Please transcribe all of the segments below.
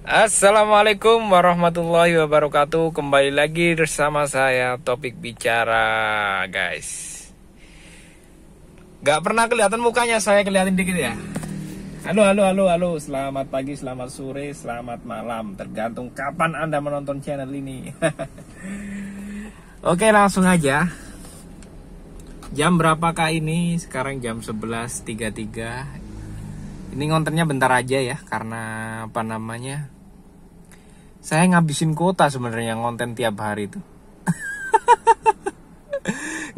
Assalamualaikum warahmatullahi wabarakatuh. Kembali lagi bersama saya Topik Bicara, guys. Gak pernah kelihatan mukanya, saya kelihatan dikit ya. Halo. Selamat pagi, selamat sore, selamat malam, tergantung kapan Anda menonton channel ini. Oke, langsung aja. Jam berapakah ini? Sekarang jam 11.33. Ini ngontennya bentar aja ya, karena saya ngabisin kuota sebenarnya ngonten tiap hari tuh.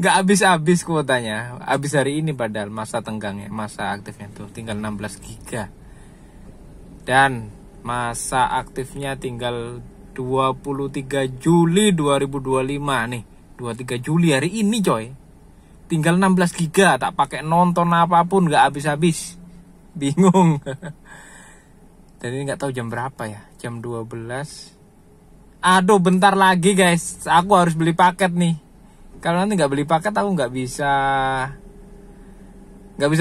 Gak habis-habis kuotanya. Habis hari ini padahal masa tenggangnya, masa aktifnya tuh tinggal 16 giga. Dan masa aktifnya tinggal 23 Juli 2025 nih. 23 Juli hari ini coy. Tinggal 16 giga, tak pakai nonton apapun, gak habis-habis. Bingung. Dan ini nggak tahu jam berapa ya, jam 12. Aduh, bentar lagi guys, aku harus beli paket nih. Kalau nanti nggak beli paket aku nggak bisa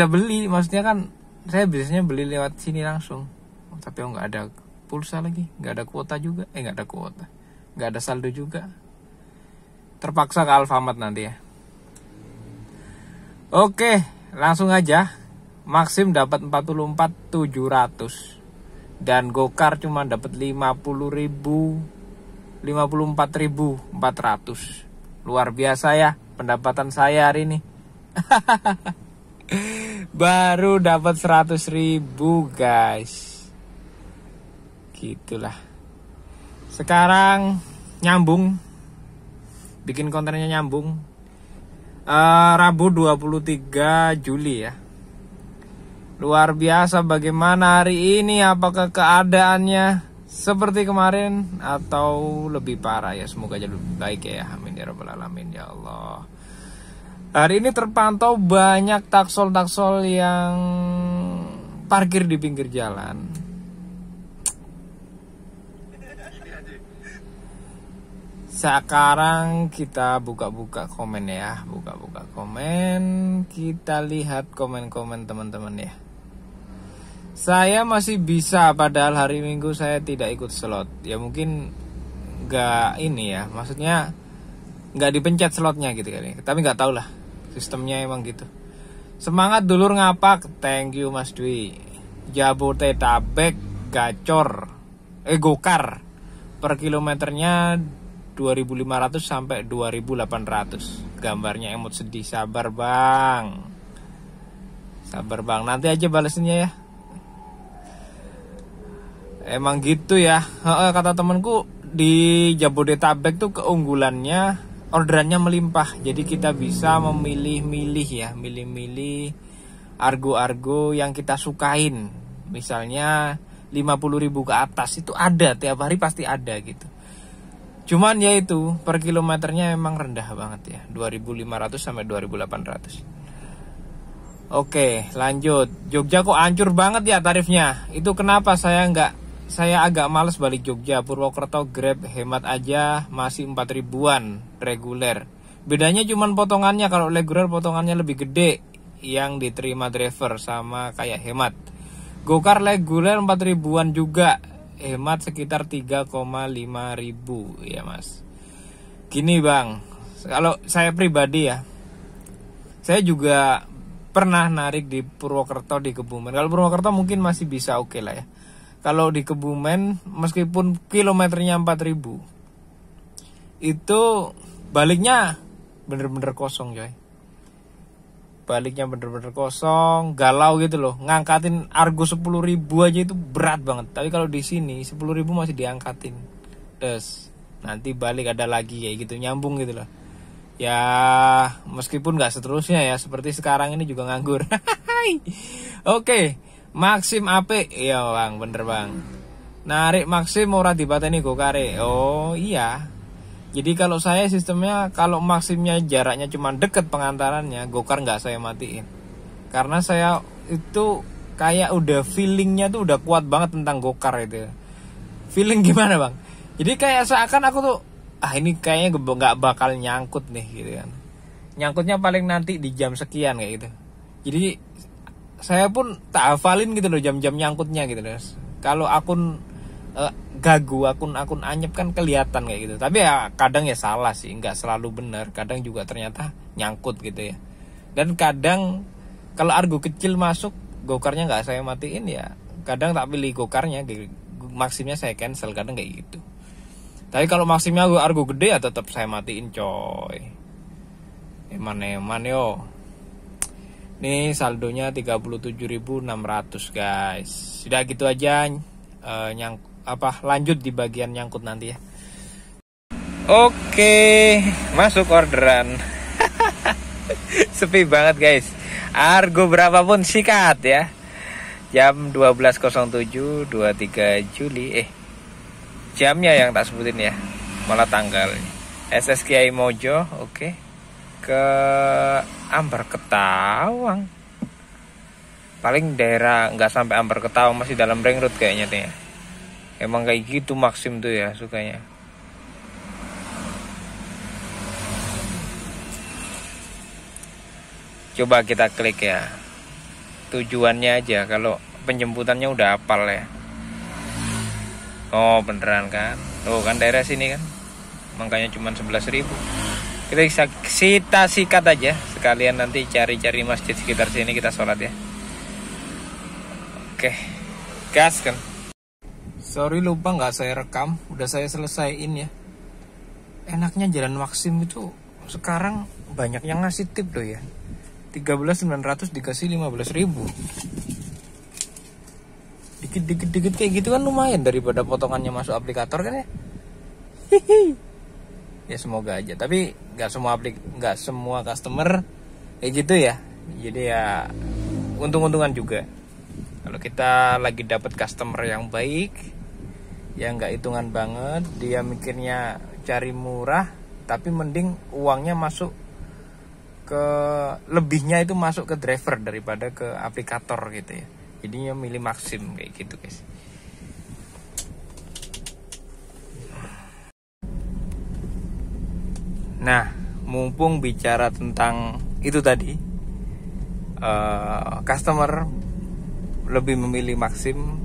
beli. Maksudnya kan saya biasanya beli lewat sini langsung, tapi aku nggak ada pulsa lagi, nggak ada kuota juga, nggak ada saldo juga. Terpaksa ke Alfamart nanti ya. Oke, langsung aja. Maxim dapat 44.700 dan Gokar cuma dapat 54.400. Luar biasa ya pendapatan saya hari ini. Baru dapat 100.000 guys. Gitulah. Sekarang nyambung. Bikin kontennya nyambung. Rabu 23 Juli ya. Luar biasa bagaimana hari ini, apakah keadaannya seperti kemarin atau lebih parah ya, semoga aja lebih baik ya, amin ya rabbal alamin ya Allah. Hari ini terpantau banyak taksol-taksol yang parkir di pinggir jalan. Sekarang kita buka-buka komen ya, buka-buka komen, kita lihat komen-komen teman-teman ya. Saya masih bisa, padahal hari Minggu saya tidak ikut slot. Ya mungkin nggak ini ya, maksudnya nggak dipencet slotnya gitu kali. Tapi nggak tahu lah, sistemnya emang gitu. Semangat dulur ngapak, thank you Mas Dwi. Jabodetabek gacor, Gokar per kilometernya 2.500 sampai 2.800. Gambarnya emot sedih, sabar bang, nanti aja balesinnya ya. Emang gitu ya, kata temenku di Jabodetabek tuh keunggulannya orderannya melimpah. Jadi kita bisa memilih-milih ya, milih-milih argo-argo yang kita sukain. Misalnya 50.000 ke atas itu ada, tiap hari pasti ada gitu. Cuman ya itu per kilometernya emang rendah banget ya, 2.500 sampai 2.800. Oke, lanjut. Jogja kok hancur banget ya tarifnya. Itu kenapa saya agak males balik Jogja. Purwokerto Grab hemat aja masih 4.000-an reguler. Bedanya cuman potongannya, kalau reguler potongannya lebih gede yang diterima driver sama kayak hemat. Gokar reguler 4.000-an juga, hemat sekitar 3,5 ribu ya mas. Gini bang, kalau saya pribadi ya, saya juga pernah narik di Purwokerto, di Kebumen. Kalau Purwokerto mungkin masih bisa oke lah ya. Kalau di Kebumen meskipun kilometernya 4.000, itu baliknya bener-bener kosong coy. Baliknya bener-bener kosong, galau gitu loh. Ngangkatin argo 10.000 aja itu berat banget. Tapi kalau di sini 10.000 masih diangkatin. Terus nanti balik ada lagi kayak gitu, nyambung gitu loh. Ya meskipun gak seterusnya ya, seperti sekarang ini juga nganggur. Oke, Maxim AP. Iya bang, bener bang. Narik Maxim ora dipateni Gokare. Oh iya. Jadi kalau saya sistemnya, kalau Maximnya jaraknya cuma deket pengantarannya, Gokar nggak saya matiin. Karena saya itu kayak udah feelingnya tuh udah kuat banget tentang Gokar itu. Feeling gimana bang? Jadi kayak seakan aku tuh, ini kayaknya nggak bakal nyangkut nih gitu kan. Nyangkutnya paling nanti di jam sekian kayak gitu. Jadi saya pun tak hafalin gitu loh jam-jam nyangkutnya gitu loh. Kalau akun gagu akun-akun anyep kan kelihatan kayak gitu. Tapi ya kadang ya salah sih, nggak selalu benar. Kadang juga ternyata nyangkut gitu ya. Dan kadang kalau argo kecil masuk, gokarnya nggak saya matiin ya. Kadang tak pilih gokarnya, maksimnya saya cancel, kadang kayak gitu. Tapi kalau maksimnya argo gede ya tetap saya matiin coy. Eman yo. Nih saldonya 37.600 guys. Sudah gitu aja. Lanjut di bagian nyangkut nanti ya. Oke, masuk orderan. Sepi banget guys. Argo berapapun sikat ya. Jam 12.07 23 Juli. Jamnya yang tak sebutin ya. Malah tanggal. SSKI Mojo, oke. Ke Ambar Ketawang. Paling daerah nggak sampai Ambar Ketawang, masih dalam ring road kayaknya tuh ya. Emang kayak gitu Maxim tuh ya sukanya. Coba kita klik ya. Tujuannya aja, kalau penjemputannya udah hafal ya. Oh beneran kan. Oh kan daerah sini kan. Makanya cuma 11.000. Kita sikat aja. Sekalian nanti cari-cari masjid sekitar sini, kita sholat ya. Oke, gas kan. Sorry lupa nggak saya rekam, udah saya selesaiin ya. Enaknya jalan Maxim itu sekarang banyak yang ngasih tip loh ya. 13.900 dikasih 15.000. Dikit kayak gitu kan lumayan daripada potongannya masuk aplikator kan ya. Hihi. Ya semoga aja, tapi nggak semua customer kayak gitu ya. Jadi ya untung-untungan juga. Kalau kita lagi dapat customer yang baik, yang nggak hitungan banget, dia mikirnya cari murah, tapi mending uangnya masuk ke lebihnya itu masuk ke driver daripada ke aplikator gitu ya. Jadinya milih Maxim kayak gitu guys. Nah, mumpung bicara tentang itu tadi, customer lebih memilih Maxim,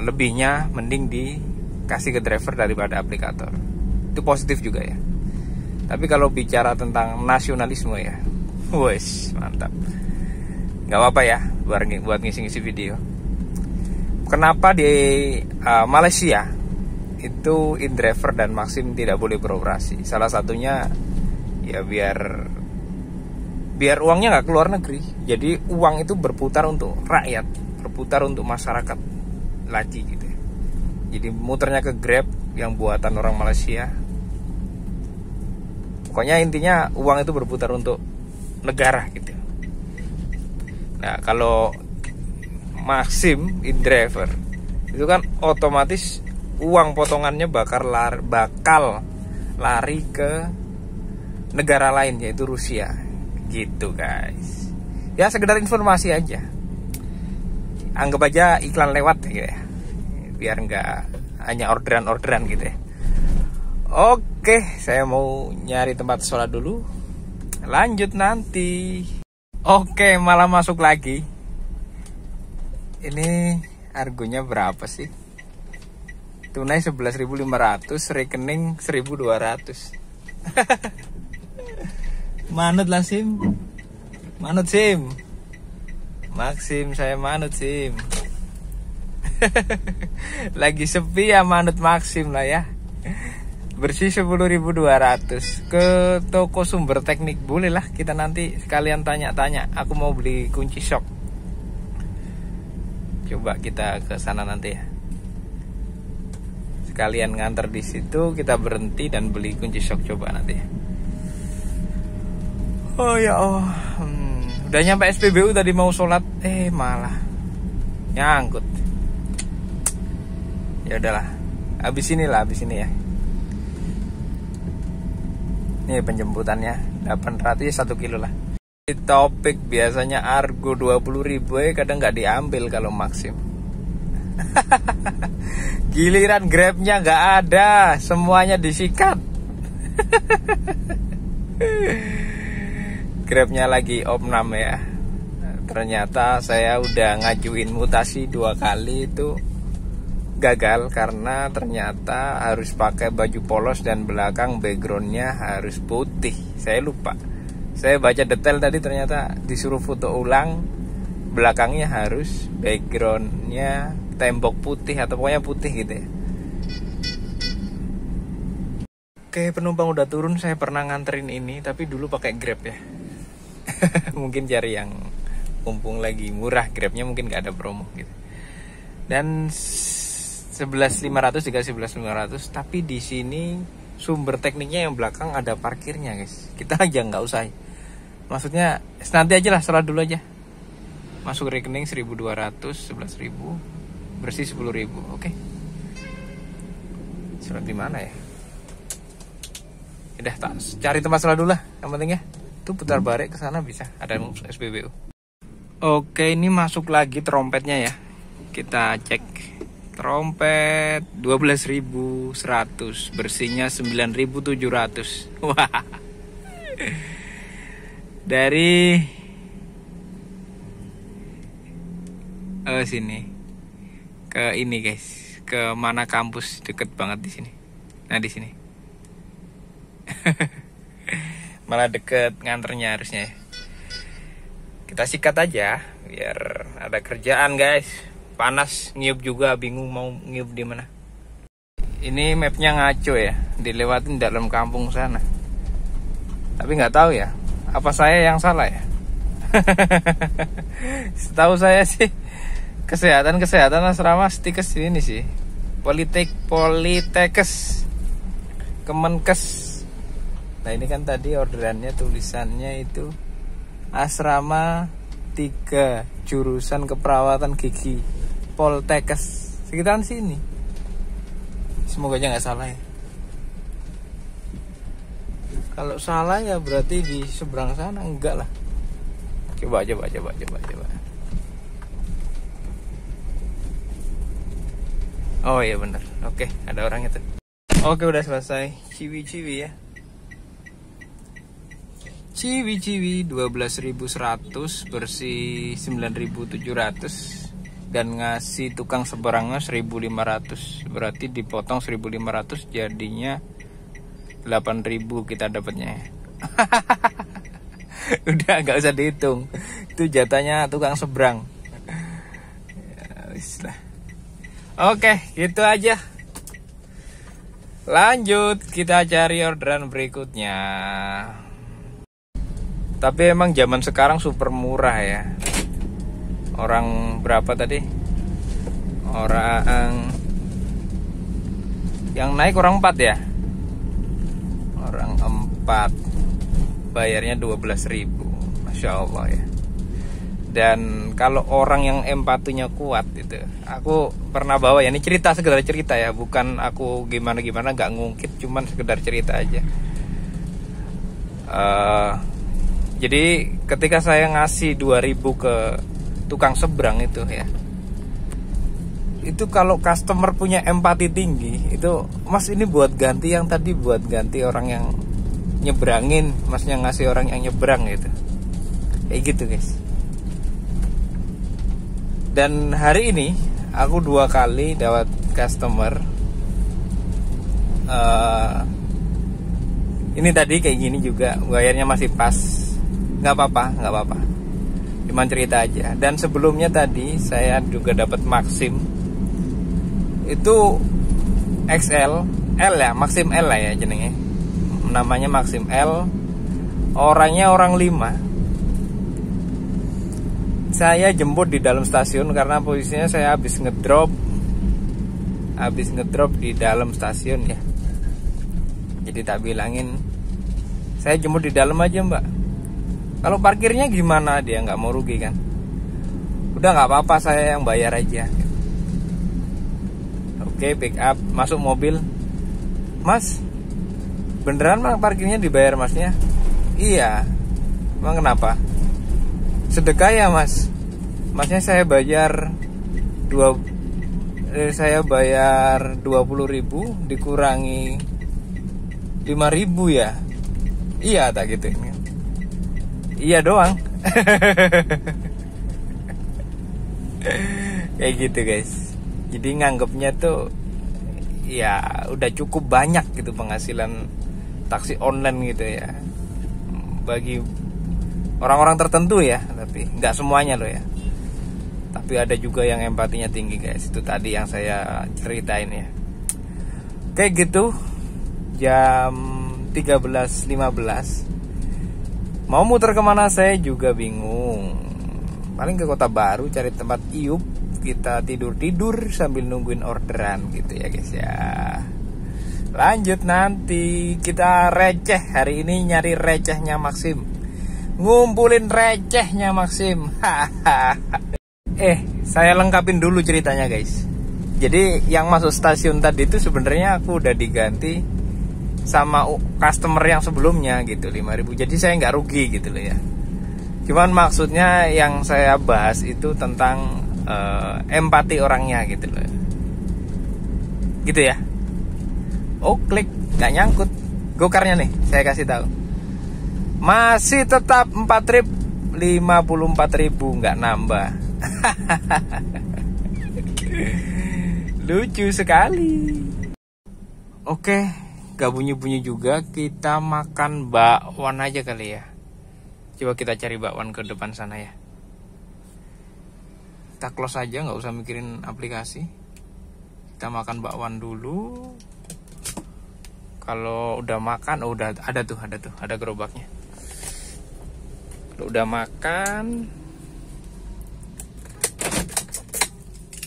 lebihnya mending dikasih ke driver daripada aplikator. Itu positif juga ya. Tapi kalau bicara tentang nasionalisme ya, wes mantap. Gak apa-apa ya, buat ngisi-ngisi video. Kenapa di Malaysia itu InDriver dan Maxim tidak boleh beroperasi? Salah satunya ya biar uangnya nggak keluar negeri. Jadi uang itu berputar untuk rakyat, berputar untuk masyarakat lagi gitu ya. Jadi muternya ke Grab yang buatan orang Malaysia. Pokoknya intinya uang itu berputar untuk negara gitu. Nah kalau Maxim InDriver itu kan otomatis uang potongannya bakal lari ke negara lain, yaitu Rusia gitu guys. Ya sekedar informasi aja, anggap aja iklan lewat gitu ya, biar nggak hanya orderan gitu ya. Oke, saya mau nyari tempat sholat dulu, lanjut nanti. Oke, malah masuk lagi. Ini argonya berapa sih? Tunai 11.500, rekening 1.200. Manut lah Sim. Manut Sim. Maxim saya manut Sim. Lagi sepi ya manut Maxim lah ya. Bersih 10.200. Ke toko sumber teknik boleh lah, kita nanti sekalian tanya-tanya. Aku mau beli kunci shock. Coba kita ke sana nanti ya. Sekalian nganter di situ, kita berhenti dan beli kunci shock coba nanti ya. Oh ya Allah. Udah nyampe SPBU tadi mau sholat, malah nyangkut. Ya udahlah. Habis ini ya. Ini penjemputannya 800 ya 1 kilo lah. Di topik biasanya argo 20.000 kadang nggak diambil kalau Maxim. Giliran Grabnya nggak ada, semuanya disikat. Grabnya lagi opnam ya. Ternyata saya udah ngajuin mutasi 2 kali itu gagal karena ternyata harus pakai baju polos dan belakang backgroundnya harus putih. Saya lupa, saya baca detail tadi ternyata disuruh foto ulang, belakangnya harus backgroundnya tembok putih atau pokoknya putih gitu ya. Oke, penumpang udah turun. Saya pernah nganterin ini tapi dulu pakai Grab ya. Mungkin cari yang mumpung lagi murah, Grabnya mungkin gak ada promo gitu. Dan 11.500 dikasih 11.500, tapi di sini sumber tekniknya yang belakang ada parkirnya guys. Kita aja nggak usah. Maksudnya nanti aja lah, setelah dulu aja. Masuk rekening 1.200, 11.000, bersih 10.000. Oke. Surat di mana ya? Udah tak cari tempat salah dulu lah. Yang penting ya. Tuh putar balik ke sana bisa. Ada SPBU. Oke, ini masuk lagi trompetnya ya. Kita cek trompet 12.100, bersihnya 9.700. Wah. Dari sini ke ini guys, ke mana kampus deket banget di sini. Nah di sini. Malah deket nganternya harusnya ya. Kita sikat aja biar ada kerjaan guys. Panas, ngiup juga, bingung mau ngiup di mana. Ini mapnya ngaco ya, dilewatin dalam kampung sana. Tapi nggak tahu ya, apa saya yang salah ya? Setahu saya sih kesehatan asrama stikes ini sih, Politekes, Kemenkes. Nah ini kan tadi orderannya tulisannya itu asrama 3 jurusan keperawatan gigi Poltekes, sekitaran sini. Semoga aja nggak salah ya. Kalau salah ya berarti di seberang sana, enggak lah. Coba. Oh iya bener. Oke, ada orang itu. Oke, udah selesai. Ciwi ya. Ciwi 12.100, bersih 9.700. Dan ngasih tukang seberangnya 1.500. Berarti dipotong 1.500 jadinya 8.000 kita dapatnya. Udah nggak usah dihitung. Itu jatahnya tukang seberang. Ya, wis lah. Oke, gitu aja. Lanjut kita cari orderan berikutnya. Tapi emang zaman sekarang super murah ya. Orang berapa tadi? Orang yang naik orang 4 ya? Orang 4 bayarnya 12.000. Masya Allah ya. Dan kalau orang yang empatinya kuat itu, aku pernah bawa ya, ini sekedar cerita ya, bukan aku gimana gak ngungkit, cuman sekedar cerita aja. Jadi ketika saya ngasih 2.000 ke tukang seberang itu ya, itu kalau customer punya empati tinggi, itu mas ini buat ganti yang tadi, buat ganti orang yang nyebrangin, masnya ngasih orang yang nyebrang gitu, kayak gitu guys. Dan hari ini aku 2 kali dapat customer. Ini tadi kayak gini juga, bayarnya masih pas, nggak apa-apa. Cuman cerita aja. Dan sebelumnya tadi saya juga dapat Maxim. Itu XL, L ya, Maxim L lah ya jenenge. Namanya Maxim L. Orangnya orang 5. Saya jemput di dalam stasiun karena posisinya saya habis ngedrop di dalam stasiun ya. Jadi tak bilangin saya jemput di dalam aja mbak. Kalau parkirnya gimana, dia nggak mau rugi kan? Udah nggak apa-apa, saya yang bayar aja. Oke, pick up, masuk mobil. Mas, beneran bang parkirnya dibayar masnya? Iya. Emang kenapa? Sedekah ya mas. Masnya saya bayar 20.000 dikurangi 5.000 ya. Iya tak gitu ini. Iya doang. Kayak gitu guys. Jadi nganggapnya tuh ya udah cukup banyak gitu penghasilan taksi online gitu ya, bagi orang-orang tertentu ya, tapi nggak semuanya loh ya. Tapi ada juga yang empatinya tinggi guys. Itu tadi yang saya ceritain ya. Kayak gitu, jam 13.15 mau muter kemana saya juga bingung. Paling ke Kota Baru cari tempat iup, kita tidur-tidur sambil nungguin orderan gitu ya guys ya. Lanjut nanti kita receh. Hari ini nyari recehnya Maxim, ngumpulin recehnya Maxim. Saya lengkapin dulu ceritanya guys. Jadi yang masuk stasiun tadi itu sebenarnya aku udah diganti sama customer yang sebelumnya gitu, 5.000. Jadi saya nggak rugi gitu loh ya. Cuman maksudnya yang saya bahas itu tentang empati orangnya gitu loh. Gitu ya. Oh klik, nggak nyangkut. Gokarnya nih, saya kasih tahu. Masih tetap 4 trip 54.000, nggak nambah. Lucu sekali. Oke, gak bunyi-bunyi juga, kita makan bakwan aja kali ya. Coba kita cari bakwan ke depan sana ya. Kita close aja, gak usah mikirin aplikasi. Kita makan bakwan dulu. Kalau udah makan, udah ada gerobaknya. Kalau udah makan,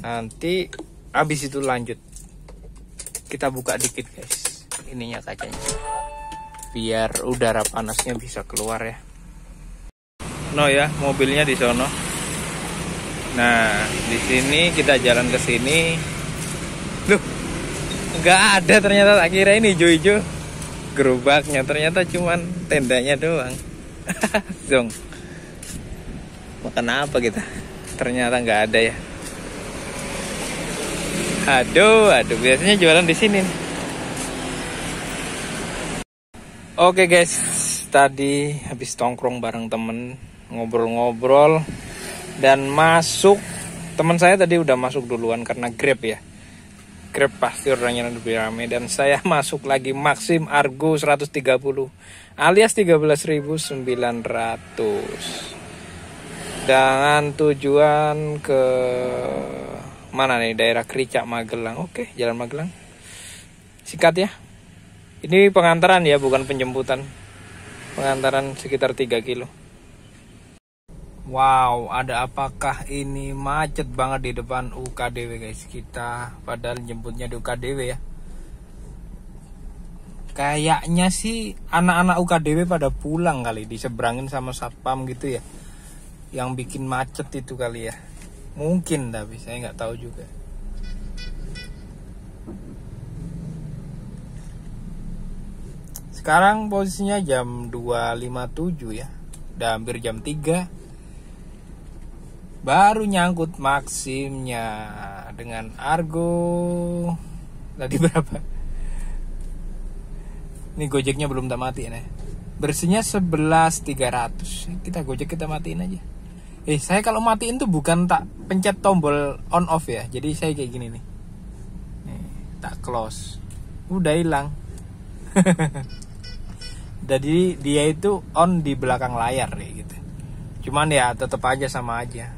nanti habis itu lanjut. Kita buka dikit guys ininya, kacanya, biar udara panasnya bisa keluar ya. No ya, mobilnya di sono. Nah, di sini kita jalan ke sini. Loh, nggak ada ternyata. Tak kira ini hijau-hijau gerobaknya, ternyata cuman tendanya doang. Zong. Makan apa kita? Ternyata nggak ada ya. Aduh, biasanya jualan di sini. Oke guys, tadi habis tongkrong bareng temen, ngobrol-ngobrol dan masuk. Teman saya tadi udah masuk duluan karena Grab ya. Grab pasti orangnya lebih rame, dan saya masuk lagi Maxim Argo 130 alias 13.900 dengan tujuan ke mana nih, daerah Kricak Magelang. Oke, Jalan Magelang. Sikat ya. Ini pengantaran ya, bukan penjemputan. Pengantaran sekitar 3 kilo. Wow, ada apakah ini? Macet banget di depan UKDW guys. Kita padahal jemputnya di UKDW ya. Kayaknya sih anak-anak UKDW pada pulang kali, diseberangin sama satpam gitu ya. Yang bikin macet itu kali ya. Mungkin, tapi saya nggak tahu juga. Sekarang posisinya jam 2.57 ya. Udah hampir jam 3. Baru nyangkut Maximnya dengan Argo. Tadi berapa? Ini Gojeknya belum tak matiin ya. Bersihnya 11.300. Kita Gojek kita matiin aja. Saya kalau matiin tuh bukan tak pencet tombol on off ya. Jadi saya kayak gini nih. Tak close. Udah hilang. Jadi dia itu on di belakang layar ya gitu. Cuman ya tetap aja sama aja.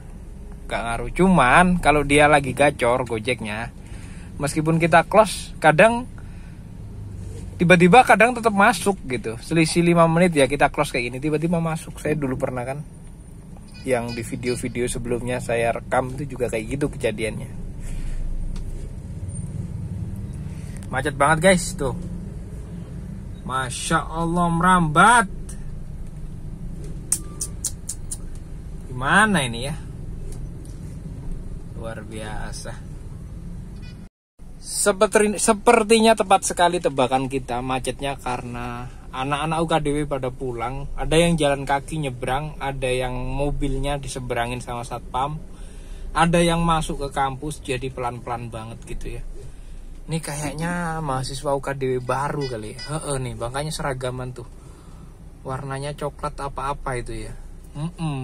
Gak ngaruh. Cuman kalau dia lagi gacor Gojeknya, meskipun kita close, kadang tiba-tiba kadang tetap masuk gitu. Selisih 5 menit ya kita close kayak gini, tiba-tiba masuk. Saya dulu pernah kan, yang di video-video sebelumnya saya rekam itu juga kayak gitu kejadiannya. Macet banget guys tuh. Masya Allah, merambat. Gimana ini ya? Luar biasa. Sepertinya tepat sekali tebakan kita, macetnya karena anak-anak UKDW pada pulang. Ada yang jalan kaki nyebrang, ada yang mobilnya diseberangin sama satpam, ada yang masuk ke kampus, jadi pelan-pelan banget gitu ya. Ini kayaknya mahasiswa UKDW baru kali ya. Nih makanya seragaman tuh, warnanya coklat apa-apa itu ya.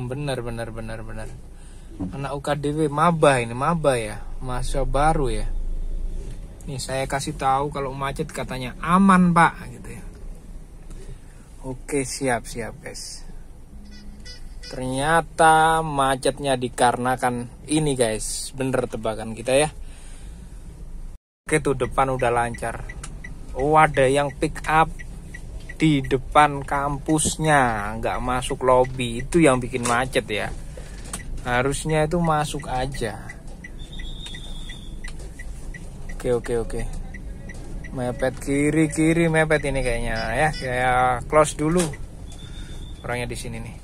Bener. Anak UKDW maba ini, maba ya, Masa baru ya. Nih saya kasih tahu kalau macet katanya aman Pak gitu ya. Oke, siap guys. Ternyata macetnya dikarenakan ini guys. Bener tebakan kita ya. Oke, tuh depan udah lancar. Oh, ada yang pick up di depan kampusnya, nggak masuk lobi. Itu yang bikin macet ya. Harusnya itu masuk aja. Oke. Mepet kiri mepet ini kayaknya ya. Saya close dulu. Orangnya di sini nih.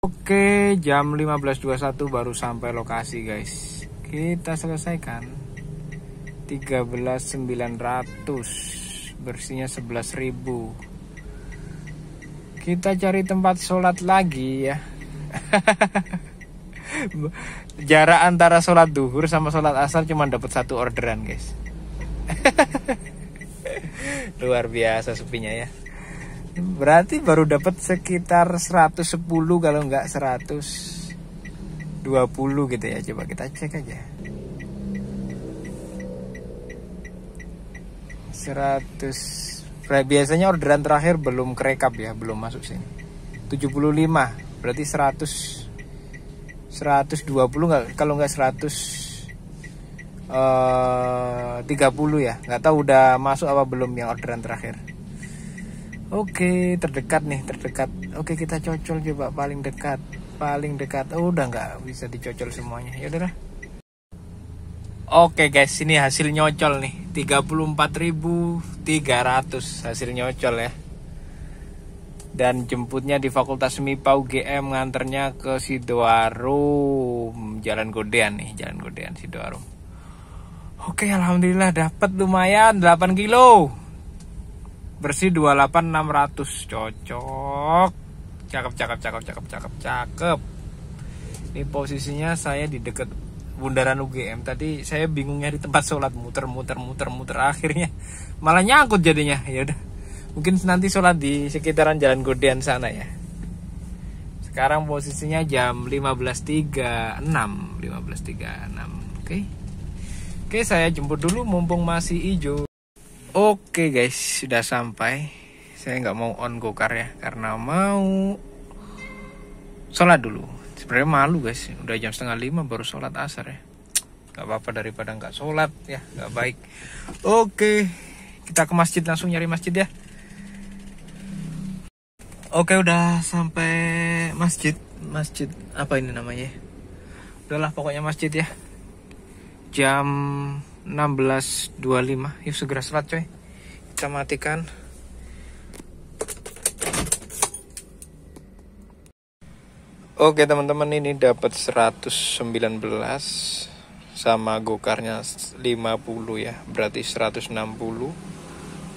Oke, jam 15.21 baru sampai lokasi guys. Kita selesaikan 13.900, bersihnya 11.000. Kita cari tempat sholat lagi ya. Jarak antara sholat duhur sama sholat asar cuma dapat 1 orderan guys. Luar biasa sepinya ya. Berarti baru dapat sekitar 110 kalau nggak 120 gitu ya. Coba kita cek aja. 100. Biasanya orderan terakhir belum kerekap ya, belum masuk sini. 75, berarti 120 nggak, kalau nggak 130 ya. Nggak tahu udah masuk apa belum yang orderan terakhir. Oke, terdekat. Oke, kita cocol coba paling dekat. Oh, udah nggak bisa dicocol semuanya. Ya udah. Oke guys, ini hasil nyocol nih. 34.300 hasil nyocol ya. Dan jemputnya di Fakultas MIPA UGM, nganternya ke Sidoarum, Jalan Godean Sidoarum. Oke, alhamdulillah dapat lumayan 8 kilo. Bersih 28.600, cocok. Cakep. Ini posisinya saya di dekat bundaran UGM. Tadi saya bingung nyari tempat sholat, muter akhirnya malah nyangkut jadinya. Ya udah, mungkin nanti sholat di sekitaran Jalan Godean sana ya. Sekarang posisinya jam 15.36. Oke, saya jemput dulu mumpung masih hijau. Oke guys, sudah sampai. Saya nggak mau on go-car ya, karena mau sholat dulu. Sebenarnya malu guys, udah jam 4:30 baru sholat asar ya. Gak apa-apa daripada nggak sholat ya, nggak baik. Oke, kita ke masjid, langsung nyari masjid ya. Oke, udah sampai masjid apa ini namanya? Udahlah pokoknya masjid ya. Jam 16.25, yuk segera sholat coy. Kita matikan. Oke teman-teman, ini dapat 119 sama gokarnya 50 ya, berarti 160.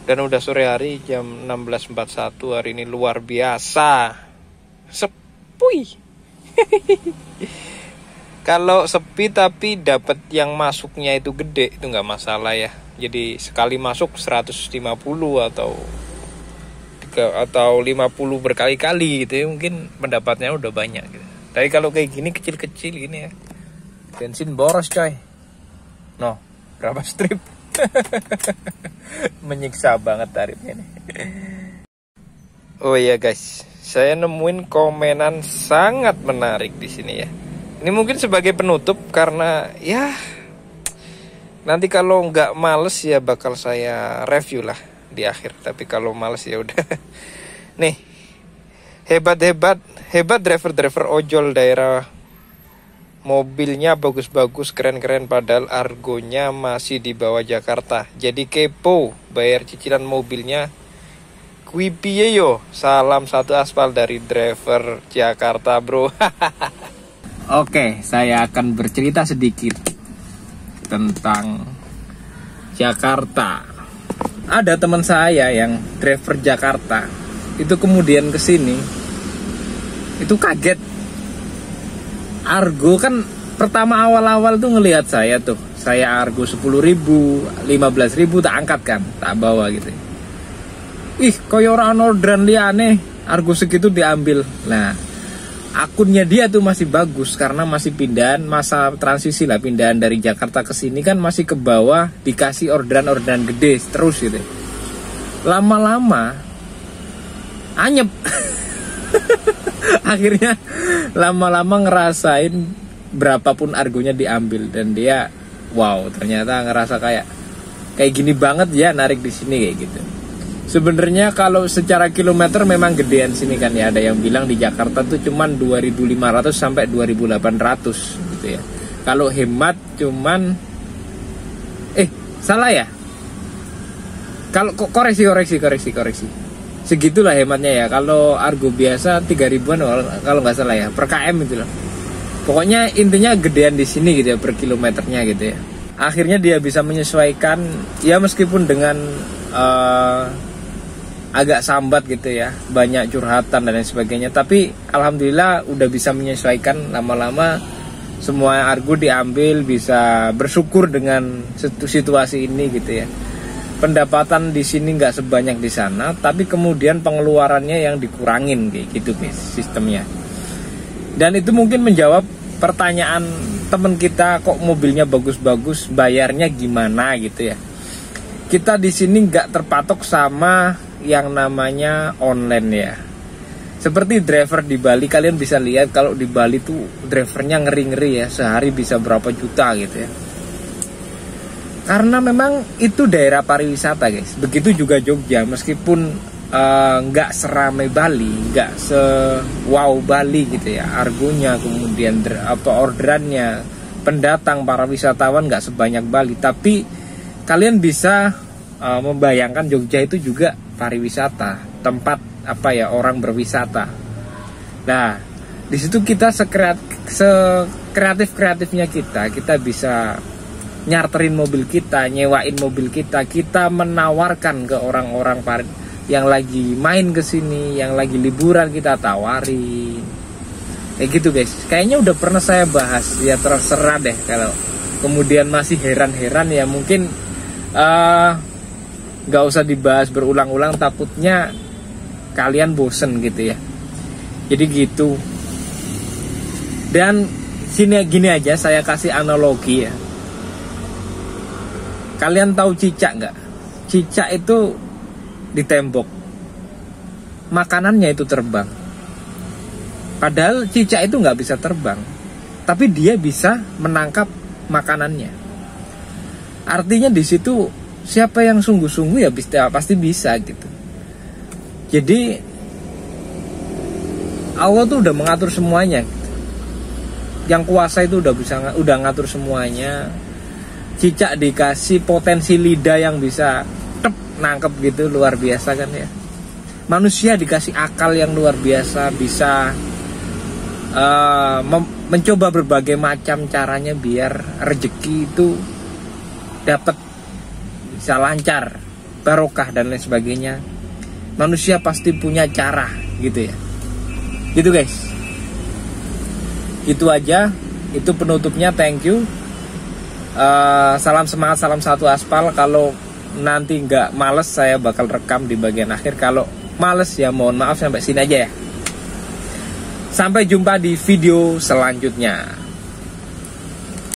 Dan udah sore hari, jam 16.41. Hari ini luar biasa sepi. Kalau sepi tapi dapat yang masuknya itu gede, itu nggak masalah ya. Jadi sekali masuk 150 atau 50 berkali-kali gitu ya, mungkin pendapatnya udah banyak gitu. Tapi kalau kayak gini kecil-kecil gini ya, bensin boros coy. No, berapa strip? Menyiksa banget tarifnya nih. Oh iya guys, saya nemuin komenan sangat menarik di sini ya. Ini mungkin sebagai penutup, karena ya nanti kalau nggak males ya bakal saya review lah di akhir. Tapi kalau males ya udah. Nih, hebat driver ojol daerah. Mobilnya bagus-bagus, keren-keren, padahal argonya masih di bawah Jakarta. Jadi kepo bayar cicilan mobilnya. Kui piye yo. Salam satu aspal dari driver Jakarta bro. Oke, saya akan bercerita sedikit tentang Jakarta. Ada teman saya yang driver Jakarta, itu kemudian kesini, itu kaget. Argo kan pertama awal-awal tuh ngelihat saya tuh, saya argo 10.000, 15.000 tak angkat kan, tak bawa gitu. Ih, koyo ora orderan liane, argo segitu diambil. Nah, akunnya dia tuh masih bagus karena masih pindahan masa transisi lah, pindahan dari Jakarta ke sini kan masih ke bawah, dikasih orderan-orderan gede terus gitu. Lama-lama anyep. Akhirnya lama-lama ngerasain berapapun argonya diambil dan dia wow, ternyata ngerasa kayak gini banget ya narik di sini kayak gitu. Sebenarnya kalau secara kilometer memang gedean sini kan ya, ada yang bilang di Jakarta tuh cuman 2.500 sampai 2.800 gitu ya. Kalau hemat cuman salah ya. Kalau koreksi. Segitulah hematnya ya. Kalau argo biasa 3.000-an kalau nggak salah ya, per km gitu loh. Pokoknya intinya gedean di sini gitu ya, per kilometernya gitu ya. Akhirnya dia bisa menyesuaikan ya, meskipun dengan agak sambat gitu ya, banyak curhatan dan lain sebagainya, tapi alhamdulillah udah bisa menyesuaikan. Lama-lama semua argo diambil, bisa bersyukur dengan situasi ini gitu ya. Pendapatan di sini nggak sebanyak di sana, tapi kemudian pengeluarannya yang dikurangin kayak gitu guys sistemnya. Dan itu mungkin menjawab pertanyaan temen kita, kok mobilnya bagus-bagus, bayarnya gimana gitu ya. Kita di sini nggak terpatok sama yang namanya online ya. Seperti driver di Bali, kalian bisa lihat kalau di Bali tuh drivernya ngeri-ngeri ya, sehari bisa berapa juta gitu ya. Karena memang itu daerah pariwisata guys. Begitu juga Jogja, meskipun nggak seramai Bali, nggak se-wow Bali gitu ya. Argonya, kemudian orderannya, pendatang para wisatawan nggak sebanyak Bali. Tapi kalian bisa membayangkan Jogja itu juga pariwisata, tempat orang berwisata. Nah, di situ kita sekreatif-kreatifnya kita bisa nyarterin mobil kita, nyewain mobil kita menawarkan ke orang-orang yang lagi main ke sini, yang lagi liburan, kita tawarin. Kayak gitu guys. Kayaknya udah pernah saya bahas, ya terserah deh kalau kemudian masih heran-heran ya, mungkin gak usah dibahas berulang-ulang, takutnya kalian bosen gitu ya. Jadi gitu. Dan gini aja saya kasih analogi ya. Kalian tahu cicak nggak? Cicak itu di tembok, makanannya itu terbang. Padahal cicak itu nggak bisa terbang, tapi dia bisa menangkap makanannya. Artinya di situ siapa yang sungguh-sungguh ya pasti bisa gitu. Jadi Allah tuh udah mengatur semuanya gitu. Yang kuasa itu udah ngatur semuanya. Cicak dikasih potensi lidah yang bisa nangkep gitu, luar biasa kan ya. Manusia dikasih akal yang luar biasa, bisa mencoba berbagai macam caranya biar rezeki itu dapat, bisa lancar, barokah dan lain sebagainya. Manusia pasti punya cara gitu ya. Gitu guys. Gitu aja. Itu penutupnya, thank you. Salam semangat, salam satu aspal. Kalau nanti nggak males, saya bakal rekam di bagian akhir. Kalau males ya mohon maaf, sampai sini aja ya. Sampai jumpa di video selanjutnya.